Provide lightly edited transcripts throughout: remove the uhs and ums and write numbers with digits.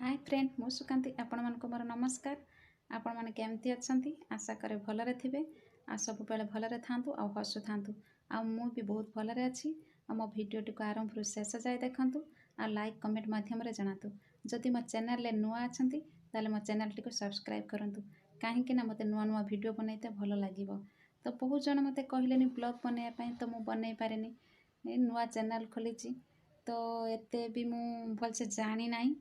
Hi friend मु सुकांती आपण मानक मोर नमस्कार। आपण माने केमती अछंती आशा करे भलरे थिबे आ सब बेले भलरे थांतु आ हसु थांतु आ मु भी बहुत भलरे अछि। आ मो वीडियो टी को आरंभ रु शेष जाय देखंतु आ लाइक कमेंट माध्यम रे जणातु। जदि मो चैनल ले नुआ अछंती ताले मो चैनल टी को सब्सक्राइब करंतु काहे कि ना मते नुआ नुआ वीडियो बनाइते भलो लागिवो। तो बहुत जण मते कहलेनी ब्लॉग बनाया पई तो मु बनाई पारेनी ए नुआ चैनल खोलिची तो एते भी मु भल से जानी नाही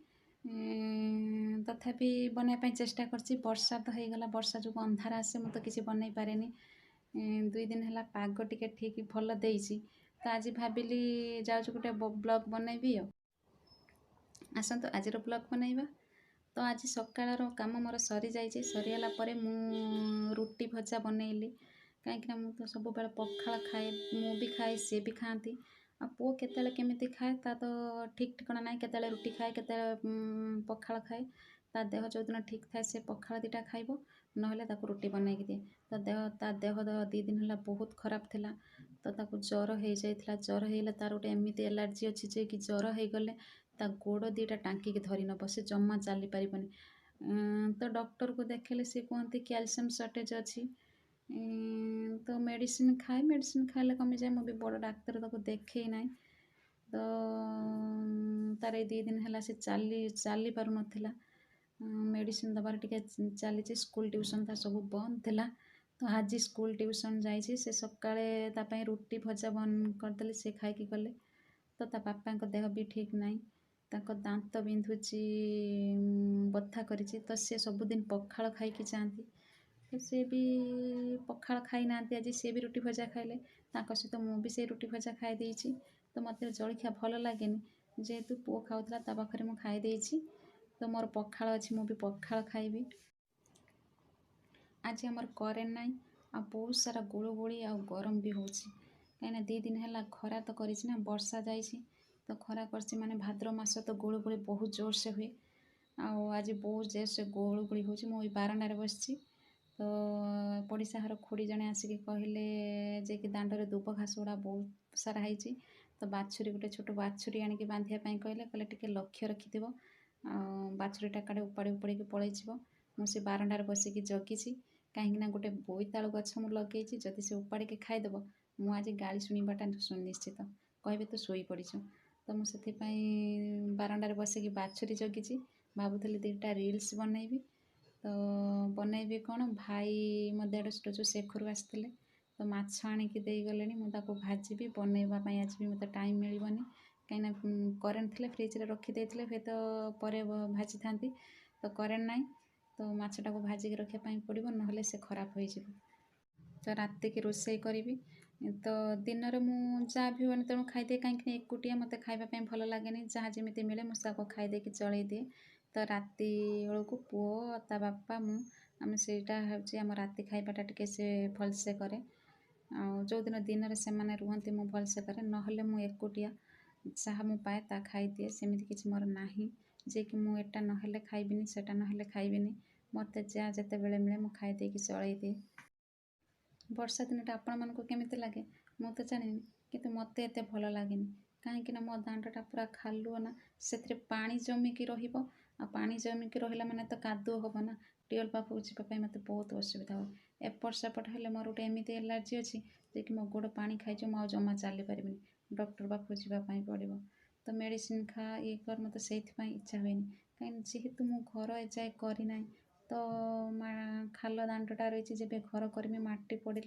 तथापि बनवाई चेष्टा करछि। वर्षा तो हो गला वर्षा जो अंधार आसे मु तो किसी बनई पारे 2 दिन है पाग टिके ठीक भल देइछि तो आज भाविली जाउछ गोटे ब्लॉग बनैबी आसंतु आज ब्लॉग बनैबा। तो आज सकाळर काम मोर सरी जाइए सरीगला परे मु रुटी भजा बनैली कहीं मु तो सब बेले पखाळ खाए मु भी खाए सी भी खाती आ पुओ केतेले केमिति खाए ता तो ठीक ठिकाना ना केतेले रुटी खाए केतेले पखाळ खाए ता देह जो दिन ठीक थाए से पखाळ दीटा खाइबो नहले ताको रुटी बनैकी दिए तो देह 2 दिन है बहुत खराब थिला तो ताको ज्वर हो जाइथिला। ज्वर हेले तार गोटे एमिति एलर्जी अछि जे कि ज्वर हो गले ता गोड़ दीटा टांकी के धरि न बसे जम्मा चली परिबनी। तो डॉक्टर को देखले से कहते कैल्शियम शॉर्टेज अछि तो मेडिसिन खाइले कमी जाए मु भी बड़ डाक्तर ताको देखै नाही तो तार 2 दिन है से चली पार नथिला मेडिसिन दबार टिके चली स्कूल ट्यूशन था सब बंद थिला तो आज स्कूल ट्यूशन जाइए से सकाळे तापाई रुटी भजा बन करदेली से खाई गले तो ता बापा को देह भी ठीक नाही ताको दांत बिंधुची बथा करिछि तो से सबुदिन पखाळ खाई जाती तो से भी पखाळ खाई ना आज से भी रुटी भजा खाइले ताको सहित मु भी से रुटी भजा खाई देइछि तो मते जलखिया भल लागेनी जेहेतु पुओ खाउतला ता पाखरे मु खाई देइछि तो मोर पखाळ अछि मु भी पखाळ खाइबी। आज हमर करेंट नाही आ बहुत सारा गुळगुळी आ गरम भी होछि कहीं 2 दिन है खरा तो करिछि ना वर्षा जाइछि तो खरा करछि माने भाद्र मास तो गुळगुळी बहुत जोर से हुए आज बहुत जोर से गुळगुळी होछि मु बारंडारे बसछि तो पड़िशा घर खुड़ी जने आसिक कहले जे कि दांडरे दुब घास गुड़ा बहुत सारा होइछि तो बाछुरी गोटे छोट बाछुरी आनिक बांधिया कहले टिके लक्ष्य रखिथिबो बाछुरीटा काड़े उपाड़ी उपाड़ी पलैଯିव मुझे बारंडार बसिक जगिछि कहीं गोटे बोईतालु गछ मु लगे जदि से उपाड़ी के खाईदेव मु आज गाली शुणवाटा सुनिश्चित कहबे तो शोई पड़ीछु तो मुझे बारंडार बसिक बाछुरी जगिछि भावुली 2टा रील्स बनैबी तो बनैबी कौन भाई मो देढ़शुर जो शेखर आसते तो माछ आणिकी गले मुझे भाजी बनवाई आज भी मत टाइम मिलबनी कहीं करेन्ट थे फ्रिज रखीदे हे तो पर भाजी था तो करेन्ट नाई तो माछटा को भाजिक रखापी पड़ो ना से खराब हो तो राति की रोषे करी तो दिन में जहाँ भी हो तेणु खाईदे कहीं एकुटिया मत खावाई भल लगे जहाँ जमी मिले मुझे खाईदे चलई दिए तो राति बेलू पुओ ता बापा मुझे सेटा आम राति खाइबाटा टिके से भलसे करे जो दिन दिन से रुहति मु भलसे करे नहले मु एकुटिया जहाँ मु पाए ता खाई दिए सेमती किसी मोर नाही जे कि मु एटा नहले खाइबिनी सेटा नहले खाइबिनी मते जहाँ जिते बेले मिले मु खाई देकी चलई दिए। वर्षा दिनटा आपण मानक केमिति लागे मु तो जानिनी किंतु मते एते भल लागेनी कहीं मो दांडटा पूरा खालुआ ना से पानी जमिकी रहिबो आ पानी जमिकी रहिला माने तो कादुओ हबो ना टियल पाखक जावाई मते बहुत असुविधा हो एपट सेपट हेले मोर गोटे एमिति एलर्जी अच्छी जे कि मो गोड़ पानी खाई मु जमा चली पारिबिनी डॉक्टर पाखक जावाई पड़ो तो मेडिसिन खा ये कर मत से इच्छा हुए कहीं जेहेतु मु घर एजाए करना तो खाल दांडटा रही जब घर करमी माटी पड़े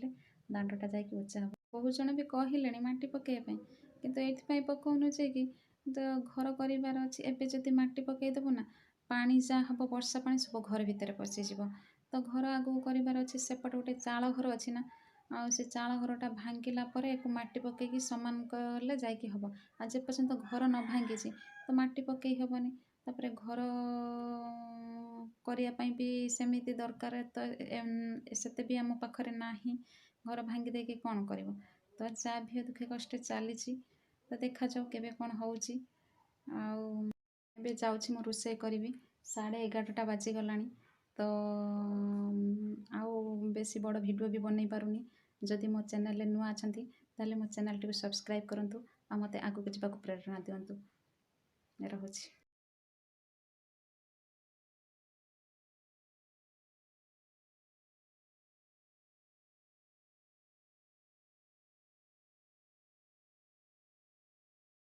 दांडटा जा उचा हम बहुत जन भी कहले माटी पकईवाई कितु ये पकाउनु जे कि तो घर करार अच्छी एवं जदि माटी पकईदेबू ना पानी जहाँ हम वर्षा पानी सब घर भितर पशिज तो घर आगू करार अच्छे सेपटे गोटे चाल घर अच्छी ना आ से चाल घरटा भांगिला पर एक माटी पकईकी सामान कले जाकि हम आ जे पर्यंत घर न भांगी तो माटी पकई हेबनी तापर घर करने भी सेमिति दरकार तो से भी आम पाखरे नाही घर भांगी देकी कौन कर तो जहाँ भी दुखे कष्ट चली तो देखा जाओ केबे कौन होउची जाऊँ मो रोषे करी 11:30 बाजीगला तो आउ बेसी बड़ वीडियो भी बनई पारुनी जदि मो चैनल नुआ अच्छा ताले मो चैनल टी सब्सक्राइब करंतु आ मते आगु जावाक प्रेरणा दियंतु रहुछि।